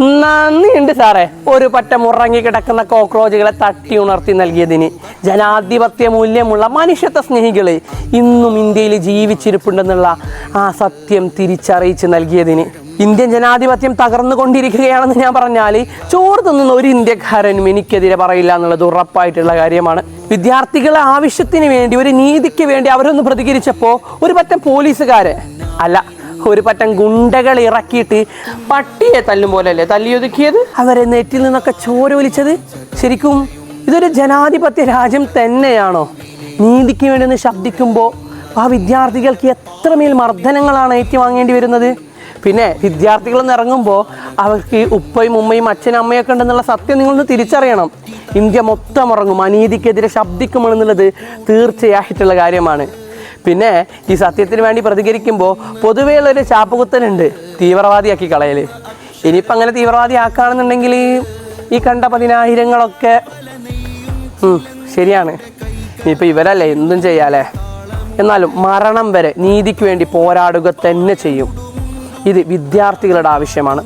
നന്ദിയുണ്ട് സാറേ, ഒരു പറ്റം ഉറങ്ങി കിടക്കുന്ന കോക്രോച്ചുകളെ തട്ടി ഉണർത്തി നൽകിയതിന്. ജനാധിപത്യ മൂല്യമുള്ള മനുഷ്യത്വ സ്നേഹികളെ ഇന്നും ഇന്ത്യയിൽ ജീവിച്ചിരിപ്പുണ്ടെന്നുള്ള ആ സത്യം തിരിച്ചറിയിച്ച് നൽകിയതിന്. ഇന്ത്യൻ ജനാധിപത്യം തകർന്നുകൊണ്ടിരിക്കുകയാണെന്ന് ഞാൻ പറഞ്ഞാൽ ചോറ് തിന്നുന്ന ഒരു ഇന്ത്യക്കാരനും എനിക്കെതിരെ പറയില്ല എന്നുള്ളത് ഉറപ്പായിട്ടുള്ള കാര്യമാണ്. വിദ്യാർത്ഥികളെ ആവശ്യത്തിന് വേണ്ടി, ഒരു നീതിക്ക് വേണ്ടി അവരൊന്ന് പ്രതികരിച്ചപ്പോൾ ഒരു പറ്റം പോലീസുകാരെ അല്ല, ഒരു പറ്റം ഗുണ്ടകൾ ഇറക്കിയിട്ട് പട്ടിയെ തല്ലും പോലെയല്ലേ തല്ലിയൊതുക്കിയത്? അവരെ നെറ്റിൽ നിന്നൊക്കെ ചോര ഒലിച്ചത്. ശരിക്കും ഇതൊരു ജനാധിപത്യ രാജ്യം തന്നെയാണോ? നീതിക്ക് വേണ്ടി ഒന്ന് ശബ്ദിക്കുമ്പോൾ ആ വിദ്യാർത്ഥികൾക്ക് എത്രമേൽ മർദ്ദനങ്ങളാണ് ഏറ്റുവാങ്ങേണ്ടി വരുന്നത്. പിന്നെ വിദ്യാർത്ഥികളൊന്ന് ഇറങ്ങുമ്പോൾ അവർക്ക് ഉപ്പയും ഉമ്മയും അച്ഛനും അമ്മയൊക്കെ ഉണ്ടെന്നുള്ള സത്യം നിങ്ങളൊന്ന് തിരിച്ചറിയണം. ഇന്ത്യ മൊത്തം ഉറങ്ങും, അനീതിക്കെതിരെ ശബ്ദിക്കുമെന്നുള്ളത് തീർച്ചയായിട്ടുള്ള കാര്യമാണ്. പിന്നെ ഈ സത്യത്തിന് വേണ്ടി പ്രതികരിക്കുമ്പോൾ പൊതുവേ ഉള്ളൊരു ചാപ്പുകുത്തലുണ്ട്, തീവ്രവാദിയാക്കി കളയൽ. ഇനിയിപ്പോൾ അങ്ങനെ തീവ്രവാദി ആക്കുകയാണെന്നുണ്ടെങ്കിൽ ഈ കണ്ട 10,000-ങ്ങളൊക്കെ ശരിയാണ്, ഇനിയിപ്പോൾ ഇവരല്ലേ എന്തും ചെയ്യാലേ. എന്നാലും മരണം വരെ നീതിക്ക് വേണ്ടി പോരാടുക തന്നെ ചെയ്യും. ഇത് വിദ്യാർത്ഥികളുടെ ആവശ്യമാണ്.